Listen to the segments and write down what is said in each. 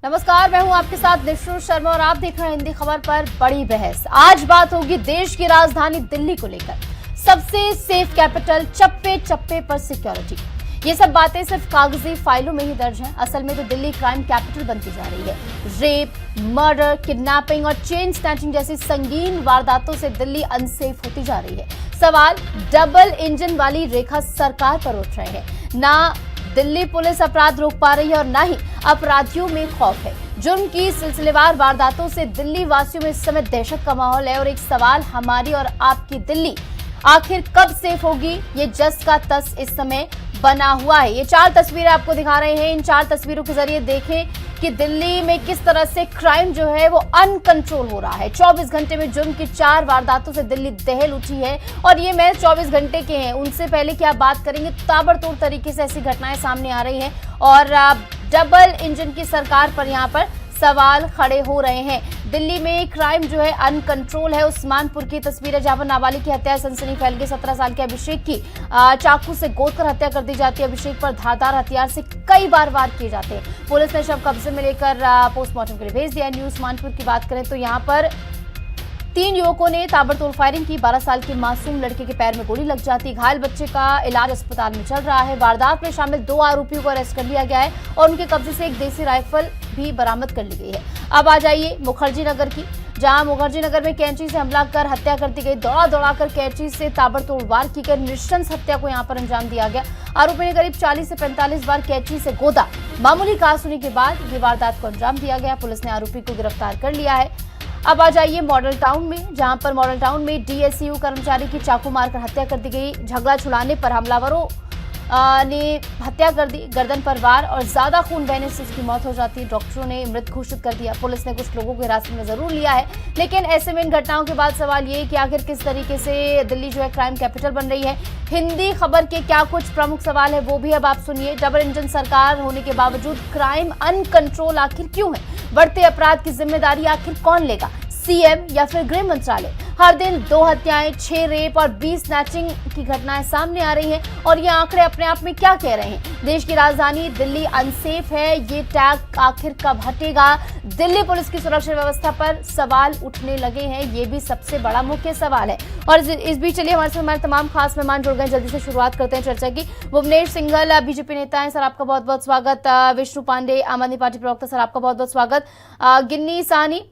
नमस्कार, मैं हूं आपके साथ निशु शर्मा और आप देख रहे हैं हिंदी खबर पर बड़ी बहस। आज बात होगी देश की राजधानी दिल्ली को लेकर। सबसे सेफ कैपिटल, चप्पे चप्पे पर सिक्योरिटी। ये सब बातें सिर्फ कागजी फाइलों में ही दर्ज हैं। असल में तो दिल्ली क्राइम कैपिटल बनती जा रही है। रेप, मर्डर, किडनैपिंग और चेन स्नैचिंग जैसी संगीन वारदातों से दिल्ली अनसेफ होती जा रही है। सवाल डबल इंजन वाली रेखा सरकार पर उठ रहे हैं। ना दिल्ली पुलिस अपराध रोक पा रही है और न ही अपराधियों में खौफ है। जुर्म की सिलसिलेवार वारदातों से दिल्ली वासियों में इस समय दहशत का माहौल है और एक सवाल हमारी और आपकी दिल्ली आखिर कब सेफ होगी, ये जस का तस इस समय बना हुआ है। ये 4 तस्वीरें आपको दिखा रहे हैं। इन 4 तस्वीरों के जरिए देखें कि दिल्ली में किस तरह से क्राइम जो है वो अनकंट्रोल हो रहा है। 24 घंटे में जुर्म की 4 वारदातों से दिल्ली दहल उठी है और ये महज 24 घंटे के हैं। उनसे पहले क्या बात करेंगे, ताबड़तोड़ तरीके से ऐसी घटनाएं सामने आ रही हैं और डबल इंजन की सरकार पर यहाँ पर सवाल खड़े हो रहे हैं। दिल्ली में क्राइम जो है अनकंट्रोल है। उस्मानपुर की तस्वीर है जहां पर नाबालिग की हत्या, सनसनी फैल गई। 17 साल के अभिषेक की चाकू से गोदकर हत्या कर दी जाती है। अभिषेक पर धारदार हथियार से कई बार वार किए जाते हैं। पुलिस ने शव कब्जे में लेकर पोस्टमार्टम के लिए भेज दिया। न्यू उस्मानपुर की बात करें तो यहाँ पर 3 युवकों ने ताबड़तोड़ फायरिंग की। 12 साल के मासूम लड़के के पैर में गोली लग जाती। घायल बच्चे का इलाज अस्पताल में चल रहा है। वारदात में शामिल 2 आरोपियों को अरेस्ट कर लिया गया है और उनके कब्जे से एक देसी राइफल भी बरामद कर ली गई है। अब आ जाइए मुखर्जी नगर की, जहां मुखर्जी नगर में कैंची से हमला कर हत्या कर दी गई। दौड़ा कर कैंची से ताबड़तोड़ वार की कर नृशंस हत्या को यहां पर अंजाम दिया गया। आरोपी ने करीब 40 से 45 बार कैंची से गोदा। मामूली कारतूसी के बाद ये वारदात को अंजाम दिया गया। पुलिस ने आरोपी को गिरफ्तार कर लिया है। अब आ जाइए मॉडल टाउन में, जहां पर मॉडल टाउन में डीएसयू कर्मचारी की चाकू मारकर हत्या कर दी गई। झगड़ा छुड़ाने पर हमलावरों ने हत्या कर दी। गर्दन पर वार और ज्यादा खून बहने से उसकी मौत हो जाती है। डॉक्टरों ने मृत घोषित कर दिया। पुलिस ने कुछ लोगों को हिरासत में जरूर लिया है, लेकिन ऐसे में इन घटनाओं के बाद सवाल ये कि आखिर किस तरीके से दिल्ली जो है क्राइम कैपिटल बन रही है। हिंदी खबर के क्या कुछ प्रमुख सवाल है वो भी अब आप सुनिए। डबल इंजन सरकार होने के बावजूद क्राइम अनकंट्रोल आखिर क्यों है? बढ़ते अपराध की जिम्मेदारी आखिर कौन लेगा, सीएम या फिर गृह मंत्रालय? हर दिन 2 हत्याएं, 6 रेप और 20 स्नैचिंग की घटनाएं सामने आ रही हैं और ये आंकड़े अपने आप में क्या कह रहे हैं? देश की राजधानी दिल्ली अनसेफ है, ये टैग आखिर कब हटेगा? दिल्ली पुलिस की सुरक्षा व्यवस्था पर सवाल उठने लगे हैं, ये भी सबसे बड़ा मुख्य सवाल है। और इस बीच चलिए हमारे साथ हमारे तमाम खास मेहमान जुड़ गए। जल्दी से शुरुआत करते हैं चर्चा की। भुवनेश सिंघल बीजेपी नेता हैं, सर आपका बहुत बहुत स्वागत। विष्णु पांडे आम आदमी पार्टी प्रवक्ता, सर आपका बहुत बहुत स्वागत। गिन्नी साहनी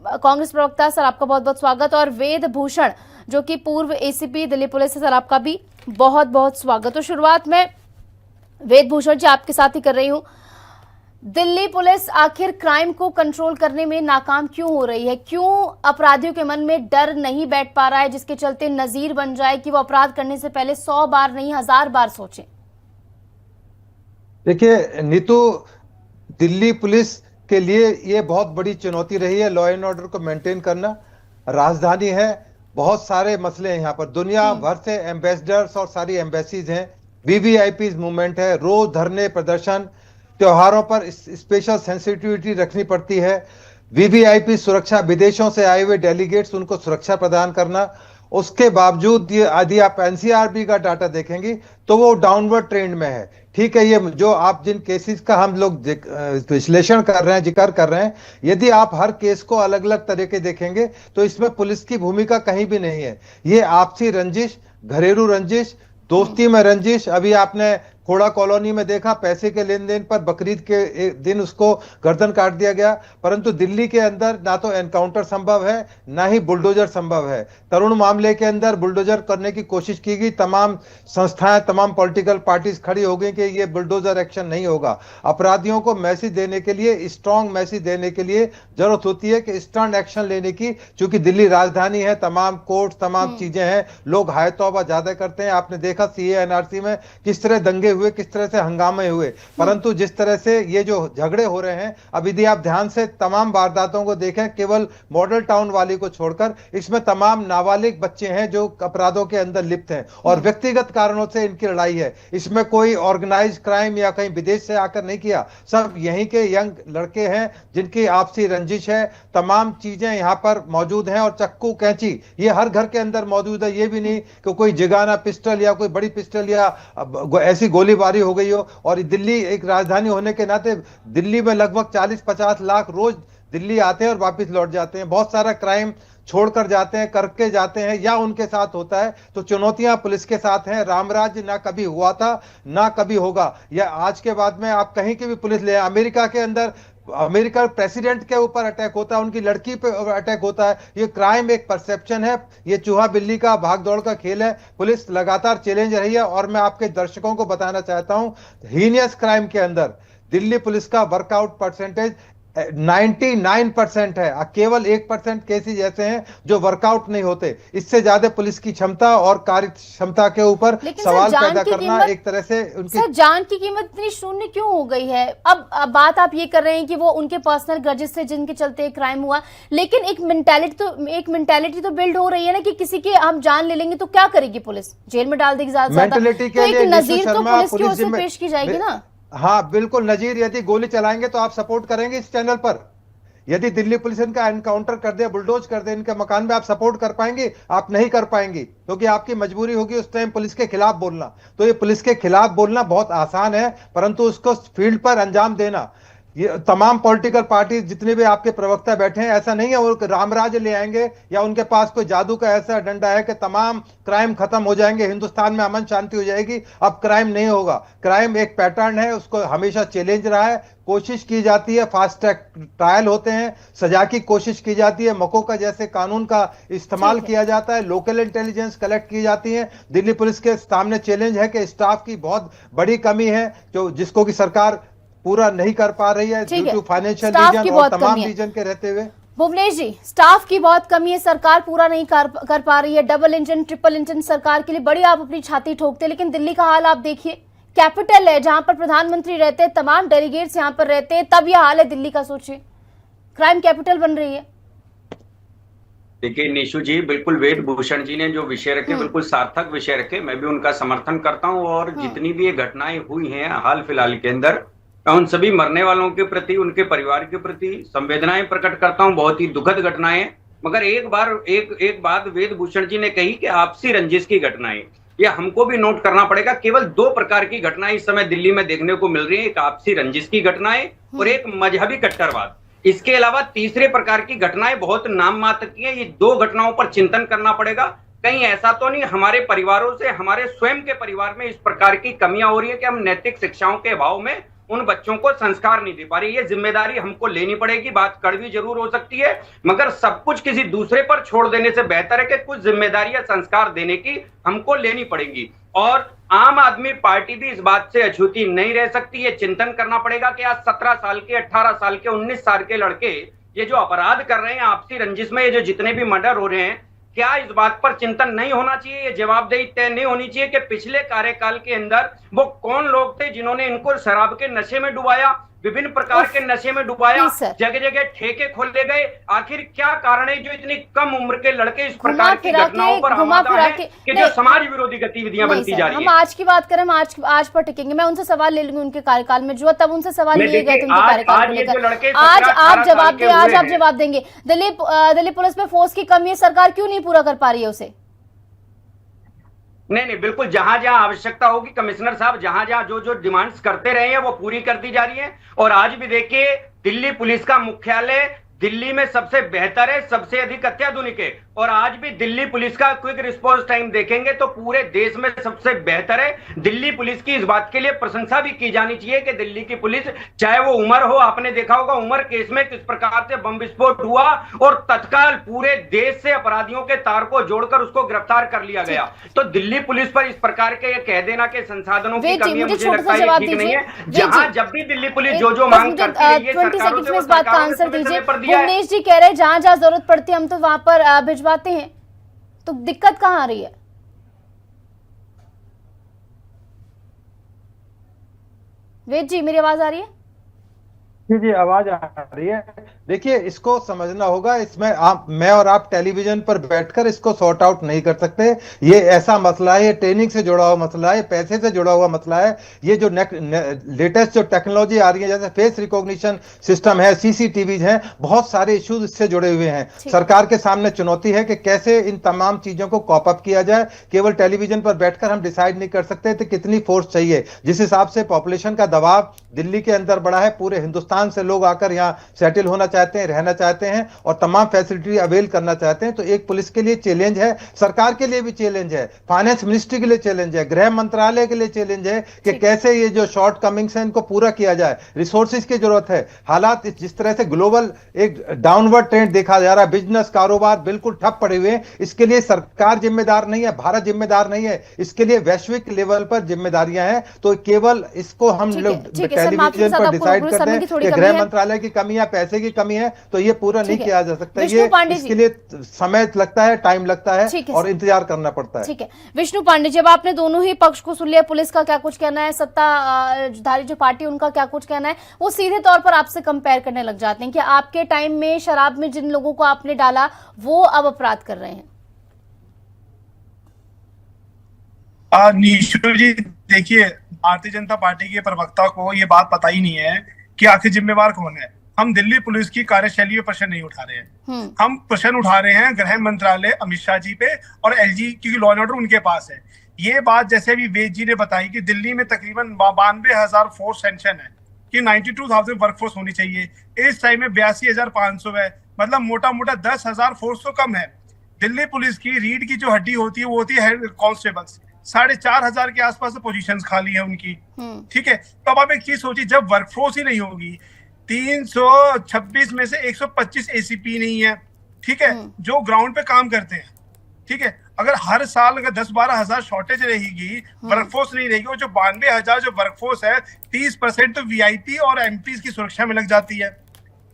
कांग्रेस प्रवक्ता, सर आपका बहुत बहुत स्वागत। और वेद भूषण जो कि पूर्व एसीपी दिल्ली पुलिस है, सर आपका भी बहुत बहुत स्वागत। तो शुरुआत में वेद भूषण जी आपके साथ ही कर रही हूं। दिल्ली पुलिस आखिर क्राइम को कंट्रोल करने में नाकाम क्यों हो रही है? क्यों अपराधियों के मन में डर नहीं बैठ पा रहा है जिसके चलते नजीर बन जाए कि वो अपराध करने से पहले 100 बार नहीं 1000 बार सोचें? देखिए नीतू, दिल्ली पुलिस के लिए ये बहुत बड़ी चुनौती रही है लॉ एंड ऑर्डर को मेंटेन करना। राजधानी है, बहुत सारे मसले हैं यहाँ पर। दुनिया भर से एम्बेसडर्स और सारी एम्बेसीज हैं, वीवीआईपी मूवमेंट है, रोज धरने प्रदर्शन, त्योहारों पर स्पेशल सेंसिटिविटी रखनी पड़ती है। वीवीआईपी सुरक्षा, विदेशों से आए हुए डेलीगेट्स, उनको सुरक्षा प्रदान करना। उसके बावजूद यदि आप एनसीआरबी का डाटा देखेंगे तो वो डाउनवर्ड ट्रेंड में है। ठीक है, ये जो आप जिन केसेस का हम लोग विश्लेषण कर रहे हैं, जिक्र कर रहे हैं, यदि आप हर केस को अलग अलग तरीके देखेंगे तो इसमें पुलिस की भूमिका कहीं भी नहीं है। ये आपसी रंजिश, घरेलू रंजिश, दोस्ती में रंजिश। अभी आपने खोड़ा कॉलोनी में देखा, पैसे के लेन देन पर बकरीद के दिन उसको गर्दन काट दिया गया। परंतु दिल्ली के अंदर ना तो एनकाउंटर संभव है, ना ही बुलडोजर संभव है। तरुण मामले के अंदर बुलडोजर करने की कोशिश की गई, तमाम संस्थाएं, तमाम पॉलिटिकल पार्टीज खड़ी हो गई कि ये बुलडोजर एक्शन नहीं होगा। अपराधियों को मैसेज देने के लिए, स्ट्रॉन्ग मैसेज देने के लिए जरूरत होती है कि स्टर्न एक्शन लेने की। चूंकि दिल्ली राजधानी है, तमाम कोर्ट, तमाम चीजें हैं, लोग हाय तौबा ज्यादा करते हैं। आपने देखा सीए एनआरसी में किस तरह दंगे हुए, किस तरह से हंगामे हुए। परंतु जिस तरह से ये जो झगड़े हो रहे हैं, अब यदि आप ध्यान से तमाम वारदातों को देखें, केवल मॉडल टाउन वाली को छोड़कर, इसमें तमाम नाबालिग बच्चे हैं जो अपराधों के अंदर लिप्त हैं और व्यक्तिगत कारणों से इनकी लड़ाई है। इसमें कोई ऑर्गेनाइज क्राइम या कहीं विदेश से आकर नहीं किया, सब यहीं के यंग लड़के हैं जिनकी आपसी रंजिश है। तमाम चीजें यहाँ पर मौजूद हैं और चक्कू, कैंची ये हर घर के अंदर मौजूद है। ये भी नहीं कि कोई जिगाना पिस्टल या कोई बड़ी पिस्टल या ऐसी गोली गोलीबारी हो गई हो। और दिल्ली एक राजधानी होने के नाते दिल्ली में लगभग 40-50 लाख रोज दिल्ली आते हैं और वापस लौट जाते हैं। बहुत सारा क्राइम छोड़कर जाते हैं, करके जाते हैं या उनके साथ होता है। तो चुनौतियां पुलिस के साथ हैं। रामराज्य ना कभी हुआ था ना कभी होगा। या आज के बाद में आप कहीं की भी पुलिस ले, अमेरिका के अंदर अमेरिका प्रेसिडेंट के ऊपर अटैक होता है, उनकी लड़की पे अटैक होता है। ये क्राइम एक परसेप्शन है, ये चूहा बिल्ली का भाग दौड़ का खेल है। पुलिस लगातार चैलेंज रही है। और मैं आपके दर्शकों को बताना चाहता हूं, हीनियस क्राइम के अंदर दिल्ली पुलिस का वर्कआउट परसेंटेज 99% है। केवल 1% केसेस ऐसे हैं जो वर्कआउट नहीं होते। इससे ज्यादा पुलिस की क्षमता और कार्य क्षमता के ऊपर सवाल पैदा करना एक तरह से उनकी। सर, जान की कीमत इतनी शून्य क्यों हो गई है? अब बात आप ये कर रहे हैं कि वो उनके पर्सनल ग्रजेस से जिनके चलते क्राइम हुआ, लेकिन एक मेंटालिटी तो बिल्ड हो रही है ना कि किसी की हम जान ले लेंगे तो क्या करेगी पुलिस? जेल में डाल देगी ज्यादा। तो एक नजीर तो पुलिस की ओर से पेश की जाएगी ना। हाँ बिल्कुल, नजीर यदि गोली चलाएंगे तो आप सपोर्ट करेंगे इस चैनल पर? यदि दिल्ली पुलिस इनका एनकाउंटर कर दे, बुलडोज कर दे इनके मकान में, आप सपोर्ट कर पाएंगे? आप नहीं कर पाएंगे, क्योंकि आपकी मजबूरी होगी उस टाइम पुलिस के खिलाफ बोलना। तो ये पुलिस के खिलाफ बोलना बहुत आसान है, परंतु उसको फील्ड पर अंजाम देना, ये तमाम पॉलिटिकल पार्टी जितने भी आपके प्रवक्ता बैठे हैं, ऐसा नहीं है वो रामराज ले आएंगे या उनके पास कोई जादू का ऐसा डंडा है कि तमाम क्राइम खत्म हो जाएंगे, हिंदुस्तान में अमन शांति हो जाएगी। अब क्राइम नहीं होगा। क्राइम एक पैटर्न है, उसको हमेशा चैलेंज रहा है। कोशिश की जाती है, फास्ट ट्रैक ट्रायल होते हैं, सजा की कोशिश की जाती है, मकोका जैसे कानून का इस्तेमाल किया जाता है, लोकल इंटेलिजेंस कलेक्ट की जाती है। दिल्ली पुलिस के सामने चैलेंज है कि स्टाफ की बहुत बड़ी कमी है, जो जिसको कि सरकार पूरा नहीं कर पा रही है ड्यू टू फाइनेंशियल रीजन और तमाम रीजन के रहते हुए। भुवनेश जी, स्टाफ की बहुत कमी है, सरकार पूरा नहीं कर पा रही है। डबल इंजन ट्रिपल इंजन सरकार के लिए बड़ी आप अपनी छाती ठोकते, लेकिन दिल्ली का हाल आप देखिए। कैपिटल है जहां पर प्रधानमंत्री रहते हैं, तमाम डेलीगेट्स यहां पर रहते हैं, तब यह हाल है दिल्ली का। सोचिए, क्राइम कैपिटल बन रही है। देखिए निशु जी, बिल्कुल वेद भूषण जी ने जो विषय रखे बिल्कुल सार्थक विषय रखे, मैं भी उनका समर्थन करता हूं। और जितनी भी ये घटनाएं हुई हैं हाल फिलहाल के अंदर, उन सभी मरने वालों के प्रति, उनके परिवार के प्रति संवेदनाएं प्रकट करता हूं। बहुत ही दुखद घटनाएं। मगर एक बात वेद भूषण जी ने कही कि आपसी रंजिश की घटनाएं, यह हमको भी नोट करना पड़ेगा। केवल 2 प्रकार की घटनाएं इस समय दिल्ली में देखने को मिल रही है, एक आपसी रंजिश की घटनाएं और एक मजहबी कट्टरवाद। इसके अलावा तीसरे प्रकार की घटनाएं बहुत नाम मात्र की हैं। ये 2 घटनाओं पर चिंतन करना पड़ेगा। कहीं ऐसा तो नहीं हमारे परिवारों से, हमारे स्वयं के परिवार में इस प्रकार की कमियां हो रही है कि हम नैतिक शिक्षाओं के अभाव में उन बच्चों को संस्कार नहीं दे पा रही। ये जिम्मेदारी हमको लेनी पड़ेगी। बात कड़वी जरूर हो सकती है, मगर सब कुछ किसी दूसरे पर छोड़ देने से बेहतर है कि कुछ जिम्मेदारियां संस्कार देने की हमको लेनी पड़ेंगी। और आम आदमी पार्टी भी इस बात से अछूती नहीं रह सकती। ये चिंतन करना पड़ेगा कि आज 17 साल के, 18 साल के, 19 साल के लड़के ये जो अपराध कर रहे हैं आपसी रंजिश में, ये जो जितने भी मर्डर हो रहे हैं, क्या इस बात पर चिंतन नहीं होना चाहिए? ये जवाबदेही तय नहीं होनी चाहिए कि पिछले कार्यकाल के अंदर वो कौन लोग थे जिन्होंने इनको शराब के नशे में डुबाया, विभिन्न प्रकार के नशे में डुबाया, जगह जगह ठेके खोले गए? आखिर क्या कारण है जो इतनी कम उम्र के लड़के इस प्रकार की घटनाओं पर आमादा है कि जो समाज विरोधी गतिविधियां बनती जा रही हैं? हम आज की बात करें, हम आज पर टिकेंगे। मैं उनसे सवाल ले लूंगी उनके कार्यकाल में जो, तब उनसे सवाल लिए गए थे उनके कार्यकाल को लेकर। आज आप जवाब दें, आज आप जवाब देंगे। दिल्ली पुलिस में फोर्स की कमी है, सरकार क्यों नहीं पूरा कर पा रही है उसे? नहीं, बिल्कुल जहां जहां आवश्यकता होगी कमिश्नर साहब, जहां जहां जो डिमांड्स करते रहे हैं वो पूरी कर दी जा रही है। और आज भी देखिए, दिल्ली पुलिस का मुख्यालय दिल्ली में सबसे बेहतर है, सबसे अधिक अत्याधुनिक है। और आज भी दिल्ली पुलिस का क्विक रिस्पॉन्स टाइम देखेंगे तो पूरे देश में सबसे बेहतर है। दिल्ली पुलिस की इस बात के लिए प्रशंसा भी की जानी चाहिए कि दिल्ली की पुलिस, चाहे वो उमर हो, आपने देखा होगा उमर केस में किस प्रकार से बम विस्फोट हुआ और तत्काल पूरे देश से अपराधियों के तार को जोड़कर उसको गिरफ्तार कर लिया गया। तो दिल्ली पुलिस पर इस प्रकार के ये कह देना कि संसाधनों की कमी है, मुझे लगता है ठीक नहीं है। जहां जब भी दिल्ली पुलिस जो मांग करती है, ये सरकारों से, इस बात का आंसर दीजिए। भुवनेश जी कह रहे हैं जहां जहां जरूरत पड़ती है हम तो वहां पर भिजवाते हैं, तो दिक्कत कहां आ रही है? वेद जी, मेरी आवाज आ रही है? जी जी, आवाज आ रही है। देखिए, इसको समझना होगा। इसमें मैं और आप टेलीविजन पर बैठकर इसको सॉर्ट आउट नहीं कर सकते। ये ऐसा मसला है, ये ट्रेनिंग से जुड़ा हुआ मसला है, पैसे से जुड़ा हुआ मसला है। ये जो लेटेस्ट जो टेक्नोलॉजी आ रही है, जैसे फेस रिकॉग्निशन सिस्टम है, सीसीटीवी हैं, बहुत सारे इश्यूज इससे जुड़े हुए हैं। सरकार के सामने चुनौती है कि कैसे इन तमाम चीजों को कॉप अप किया जाए। केवल टेलीविजन पर बैठकर हम डिसाइड नहीं कर सकते तो कितनी फोर्स चाहिए। जिस हिसाब से पॉपुलेशन का दबाव दिल्ली के अंदर बढ़ा है, पूरे हिंदुस्तान से लोग आकर यहाँ सेटल होना चाहते हैं, रहना चाहते हैं और तमाम फैसिलिटी अवेल करना चाहते हैं, तो एक पुलिस के लिए चैलेंज है, सरकार के लिए भी चैलेंज है, फाइनेंस मिनिस्ट्री के लिए चैलेंज है, गृह मंत्रालय के लिए चैलेंज है कि कैसे ये जो शॉर्ट कमिंग्स हैं इनको पूरा किया जाए। रिसोर्सेज की जरूरत है। हालात जिस तरह से ग्लोबल एक डाउनवर्ड ट्रेंड देखा जा रहा है, बिजनेस कारोबार बिल्कुल ठप पड़े हुए हैं, इसके लिए सरकार जिम्मेदार नहीं है, भारत जिम्मेदार नहीं है, इसके लिए वैश्विक लेवल पर जिम्मेदारियां हैं। तो केवल इसको हम लोग टेलीविजन पर डिसाइड कर दें कि गृह मंत्रालय की कमी है, पैसे की कमी है, तो ये पूरा नहीं किया जा सकता। ये इसके लिए समय लगता है, टाइम लगता है और इंतजार करना पड़ता है। ठीक है विष्णु पांडे, जब आपने दोनों ही पक्ष को सुन लिया, पुलिस का क्या कुछ कहना है, सत्ताधारी जो पार्टी उनका क्या कुछ कहना है, वो सीधे तौर पर आपसे कंपेयर करने लग जाते हैं कि आपके टाइम में शराब में जिन लोगों को आपने डाला वो अब अपराध कर रहे हैं। निशु जी, देखिए, भारतीय जनता पार्टी के प्रवक्ता को ये बात पता ही नहीं है कि आखिर जिम्मेवार कौन है। हम दिल्ली पुलिस की कार्यशैली पे प्रश्न नहीं उठा रहे हैं, हम प्रश्न उठा रहे हैं गृह मंत्रालय, अमित शाह जी पे और एलजी, क्योंकि लॉ एंड ऑर्डर उनके पास है। ये बात जैसे अभी वेद जी ने बताई कि दिल्ली में तकरीबन 92,000 फोर्स सेंक्शन है कि 92,000 वर्कफोर्स होनी चाहिए, इस टाइम में 82,500 है, मतलब मोटा मोटा 10,000 फोर्स तो कम है। दिल्ली पुलिस की रीढ़ की जो हड्डी होती है वो होती है कांस्टेबल्स, 4,500 के आसपास पोजीशंस खाली है उनकी। ठीक है, तो अब आप एक चीज सोचिए, जब वर्कफोर्स ही नहीं होगी, 326 में से 125 एसीपी नहीं है, ठीक है, जो ग्राउंड पे काम करते हैं। ठीक है, अगर हर साल अगर 10-12 हजार शॉर्टेज रहेगी, वर्कफोर्स नहीं रहेगी, और जो 92,000 जो वर्कफोर्स है, 30% तो वीआईपी और एमपीज की सुरक्षा में लग जाती है।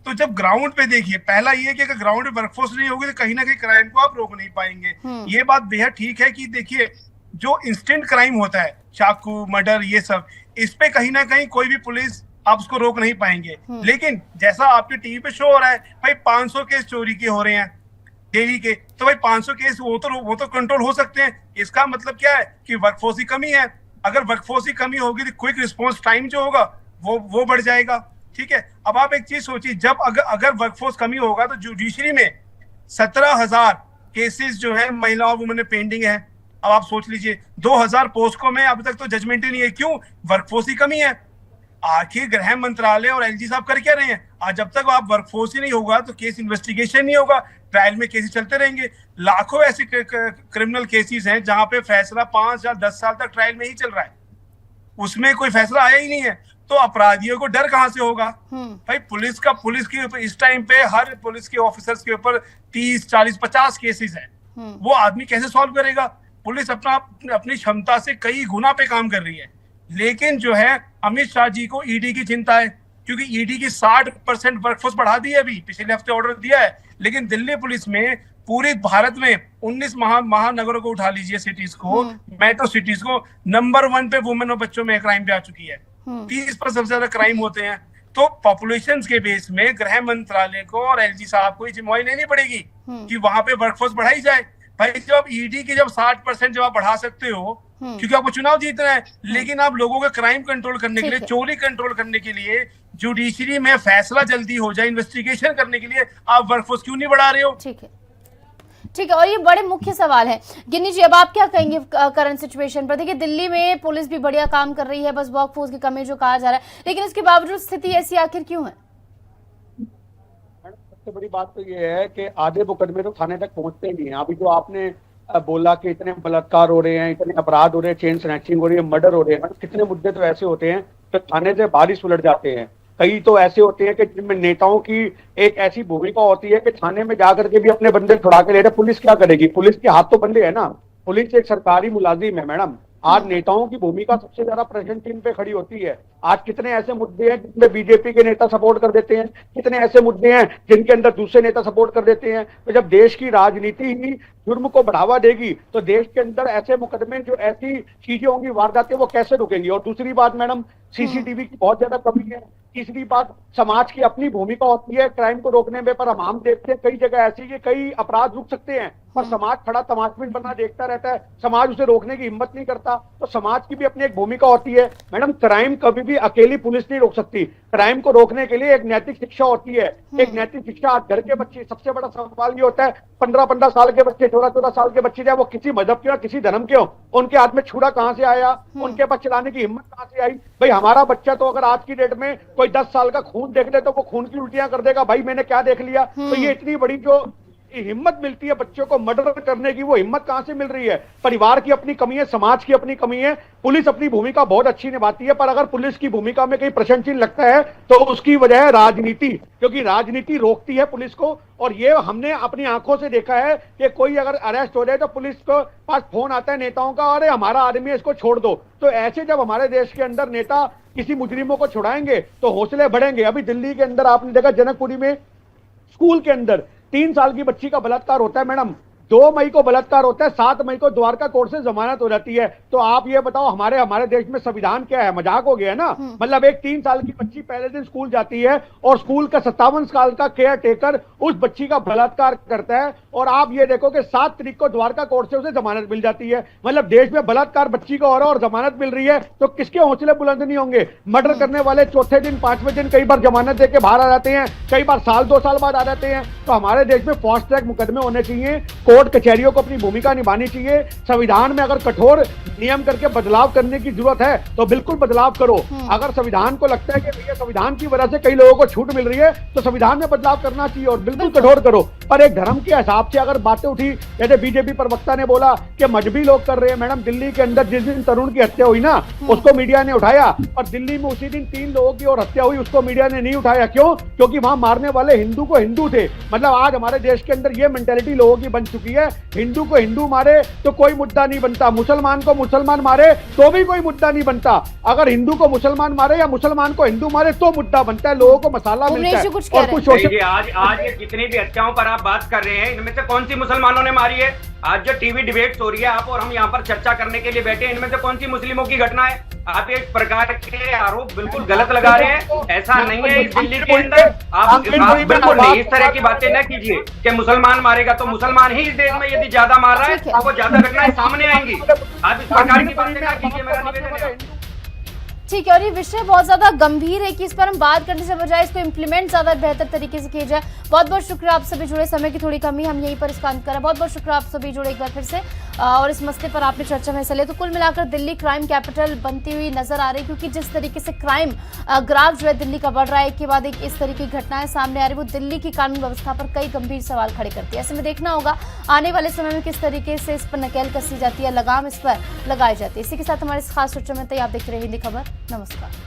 तो जब ग्राउंड पे देखिए, पहला ये कि अगर ग्राउंड पे वर्कफोर्स नहीं होगी तो कहीं ना कहीं क्राइम को आप रोक नहीं पाएंगे। ये बात बेहद ठीक है कि देखिए, जो इंस्टेंट क्राइम होता है, चाकू, मर्डर, ये सब, इस पे कहीं ना कहीं कोई भी पुलिस आप उसको रोक नहीं पाएंगे। लेकिन जैसा आपके टीवी पे शो हो रहा है, भाई 500 केस चोरी के हो रहे हैं डेली के, तो भाई 500 केस वो तो कंट्रोल हो सकते हैं। इसका मतलब क्या है कि वर्कफोर्स की कमी है। अगर वर्कफोर्स की कमी होगी तो क्विक रिस्पॉन्स टाइम जो होगा वो बढ़ जाएगा। ठीक है, अब आप एक चीज सोचिए, जब अगर वर्कफोर्स कमी होगा तो जुडिशरी में 17,000 केसेस जो है महिला और वुमेन में पेंडिंग है। अब आप सोच लीजिए, 2,000 पोस्टों में अभी तक तो जजमेंट ही नहीं है। क्यों? वर्कफोर्स की कमी है। आखिर गृह मंत्रालय और एलजी साहब कर क्या रहे हैं? आज जब तक आप वर्कफोर्स ही नहीं होगा तो केस इन्वेस्टिगेशन नहीं होगा, ट्रायल में केसेस चलते रहेंगे। लाखों ऐसे क्रिमिनल केसेस हैं जहां पे फैसला 5 या 10 साल तक ट्रायल में ही चल रहा है, उसमें कोई फैसला आया ही नहीं है। तो अपराधियों को डर कहां से होगा? भाई पुलिस के इस टाइम पे हर पुलिस के ऑफिसर्स के ऊपर 30, 40, 50 केसेस हैं, वो आदमी कैसे सॉल्व करेगा? पुलिस अपनी क्षमता से कई गुना पे काम कर रही है। लेकिन जो है, अमित शाह जी को ईडी की चिंता है, क्योंकि ईडी की 60% वर्कफोर्स बढ़ा दी है, अभी पिछले हफ्ते ऑर्डर दिया है। लेकिन दिल्ली पुलिस में पूरे भारत में 19 महानगरों को उठा लीजिए, सिटीज को, मेट्रो सिटीज को, नंबर 1 पे वुमेन और बच्चों में क्राइम पे आ चुकी है। 30% सबसे ज्यादा क्राइम होते हैं। तो पॉपुलेशन के बेस में गृह मंत्रालय को और एलजी साहब को जिम्मेवारी लेनी पड़ेगी कि वहां पे वर्कफोर्स बढ़ाई जाए। भाई जब ईडी की 60% जब आप बढ़ा सकते हो, क्योंकि आपको चुनाव जीतना है, लेकिन आप लोगों का क्राइम कंट्रोल करने के लिए, चोरी कंट्रोल करने के लिए, जुडिशरी में फैसला जल्दी हो जाए, इन्वेस्टिगेशन करने के लिए आप वर्कफोर्स क्यों नहीं बढ़ा रहे हो? ठीक है, और ये बड़े मुख्य सवाल है। गिन्नी जी, अब आप क्या कहेंगे करंट सिचुएशन पर? देखिए, दिल्ली में पुलिस भी बढ़िया काम कर रही है, बस वर्कफोर्स की कमी जो कहा जा रहा है, लेकिन इसके बावजूद स्थिति ऐसी आखिर क्यों है? सबसे बड़ी बात तो ये है कि आधे मुकदमे तो थाने तक पहुंचते नहीं है। अभी जो आपने बोला कि इतने बलात्कार हो रहे हैं, इतने अपराध हो रहे हैं, चेन स्नैचिंग हो रही है, मर्डर हो रहे हैं, कितने मुद्दे तो ऐसे होते हैं तो थाने से बाहर ही सुलझ जाते हैं। कई तो ऐसे होते हैं कि जिनमें नेताओं की एक ऐसी भूमिका होती है कि थाने में जाकर के भी अपने बंदे छुड़ा के ले रहे। पुलिस क्या करेगी? पुलिस के हाथ तो बंदे है ना, पुलिस एक सरकारी मुलाजिम है मैडम। आज नेताओं की भूमिका सबसे ज्यादा प्रेजेंट टीम पे खड़ी होती है। आज कितने ऐसे मुद्दे हैं जिनमें बीजेपी के नेता सपोर्ट कर देते हैं, कितने ऐसे मुद्दे हैं जिनके अंदर दूसरे नेता सपोर्ट कर देते हैं। तो जब देश की राजनीति ही जुर्म को बढ़ावा देगी तो देश के अंदर ऐसे मुकदमे, जो ऐसी चीजें होंगी, वारदातें, वो कैसे रुकेंगी? और दूसरी बात मैडम, सीसीटीवी की बहुत ज्यादा कमी है। तीसरी बात, समाज की अपनी भूमिका होती है क्राइम को रोकने में, पर हम देखते हैं कई जगह ऐसी कि कई अपराध रुक सकते हैं पर समाज खड़ा तमाशबीन बना देखता रहता है, समाज उसे रोकने की हिम्मत नहीं करता। तो समाज की भी अपनी एक भूमिका होती है। मैडम, क्राइम कभी भी अकेली पुलिस नहीं रोक सकती। क्राइम को रोकने के लिए एक नैतिक शिक्षा होती है। एक नैतिक शिक्षा आज घर के बच्चे, सबसे बड़ा सवाल ये होता है 15-15 साल के बच्चे, 14-14 साल के बच्चे, चाहे वो किसी मजहब के हो किसी धर्म के हो, उनके हाथ में छुरा कहां से आया, उनके पास चलाने की हिम्मत कहां से आई। भाई हमारा बच्चा तो अगर आज की डेट में कोई 10 साल का खून देख ले तो वो खून की उल्टियां कर देगा, भाई मैंने क्या देख लिया। तो ये इतनी बड़ी जो हिम्मत मिलती है बच्चों को मर्डर करने की, वो हिम्मत कहां से मिल रही है। परिवार की अपनी कमी है, समाज की अपनी कमी है। पुलिस अपनी भूमिका बहुत अच्छी निभाती है, पर अगर पुलिस की भूमिका में कहीं प्रश्न चिन्ह लगता है तो उसकी वजह है राजनीति, क्योंकि राजनीति रोकती है पुलिस को। और ये हमने अपनी आंखों से देखा है कि कोई अगर अरेस्ट हो जाए तो पुलिस को पास फोन आता है नेताओं का, अरे हमारा आदमी है इसको छोड़ दो। तो ऐसे जब हमारे देश के अंदर नेता किसी मुजरिमों को छुड़ाएंगे तो हौसले बढ़ेंगे। अभी दिल्ली के अंदर आपने देखा जनकपुरी में स्कूल के अंदर 3 साल की बच्ची का बलात्कार होता है मैडम, 2 मई को बलात्कार होता है, 7 मई को द्वारका कोर्ट से जमानत हो जाती है। तो आप ये बताओ हमारे देश में संविधान क्या है, मजाक हो गया ना। मतलब एक 3 साल की बच्ची पहले दिन स्कूल जाती है और स्कूल का 57 साल का केयर टेकर उस बच्ची का बलात्कार करता है, और आप ये देखो कि 7 तारीख को द्वारका कोर्ट से उसे जमानत मिल जाती है। मतलब देश में बलात्कार बच्ची का हो रहा है और जमानत मिल रही है, तो किसके हौसले बुलंद नहीं होंगे। मर्डर करने वाले चौथे दिन 5वें दिन कई बार जमानत देके बाहर आ जाते हैं, कई बार साल 2 साल बाद आ जाते हैं। तो हमारे देश में फास्ट ट्रैक मुकदमे होने चाहिए, कोर्ट कचहरियों को अपनी भूमिका निभानी चाहिए। संविधान में अगर कठोर नियम करके बदलाव करने की जरूरत है तो बिल्कुल बदलाव करो। अगर संविधान को लगता है कि भैया संविधान की वजह से कई लोगों को छूट मिल रही है तो संविधान में बदलाव करना चाहिए और बिल्कुल कठोर करो। पर एक धर्म के हिसाब से अगर बातें उठी, जैसे बीजेपी प्रवक्ता ने बोला कि मजहबी लोग कर रहे हैं, मैडम दिल्ली के अंदर जिस दिन तरुण की हत्या हुई ना उसको मीडिया ने उठाया, और दिल्ली में उसी दिन 3 लोगों की और हत्या हुई उसको मीडिया ने नहीं उठाया। क्यों? क्योंकि वहां मारने वाले हिंदू को हिंदू थे। मतलब आज हमारे देश के अंदर ये मेंटेलिटी लोगों की बन चुकी है, हिंदू को हिंदू मारे तो कोई मुद्दा नहीं बनता, मुसलमान को मुसलमान मारे तो भी कोई मुद्दा नहीं बनता। अगर हिंदू को मुसलमान मारे या मुसलमान को हिंदू मारे तो मुद्दा बनता है, लोगों को मसाला मिलता है। और कुछ आज ये जितनी भी हत्याओं पर आप बात कर रहे हैं इनमें से कौन सी मुसलमानों ने मारी है? आज जो टीवी डिबेट्स हो रही है आप और हम यहाँ पर चर्चा करने के लिए बैठे हैं, इनमें से कौन सी मुस्लिमों की घटना है? आप एक प्रकार के आरोप बिल्कुल गलत लगा रहे हैं। ऐसा नहीं है इस दिल्ली के अंदर। आप बिल्कुल नहीं, इस तरह की बातें न कीजिए कि मुसलमान मारेगा तो मुसलमान ही इस देश में यदि ज्यादा मार रहा है तो वो ज्यादा घटनाएं सामने आएंगी। आप इस प्रकार की बातें न कीजिए, मेरा निवेदन है। ठीक है, और ये विषय बहुत ज्यादा गंभीर है कि इस पर हम बात करने से बजाय इसको इम्प्लीमेंट ज्यादा बेहतर तरीके से किया जाए। बहुत बहुत शुक्रिया आप सभी जुड़े, समय की थोड़ी कमी, हम यहीं पर इसका अंत करें। बहुत बहुत शुक्रिया आप सभी जुड़े एक बार फिर से, और इस मसले पर आपने चर्चा में हिस्सा लिया। तो कुल मिलाकर दिल्ली क्राइम कैपिटल बनती हुई नजर आ रही, क्योंकि जिस तरीके से क्राइम ग्राफ जो है दिल्ली का बढ़ रहा है, एक के बाद एक इस तरीके की घटनाएं सामने आ रही, वो दिल्ली की कानून व्यवस्था पर कई गंभीर सवाल खड़े करती है। ऐसे में देखना होगा आने वाले समय में किस तरीके से इस पर नकेल कसी जाती है, लगाम इस पर लगाई जाती है। इसी के साथ हमारे इस खास चर्चा में आप देखते रहे हिंदी खबर। नमस्कार।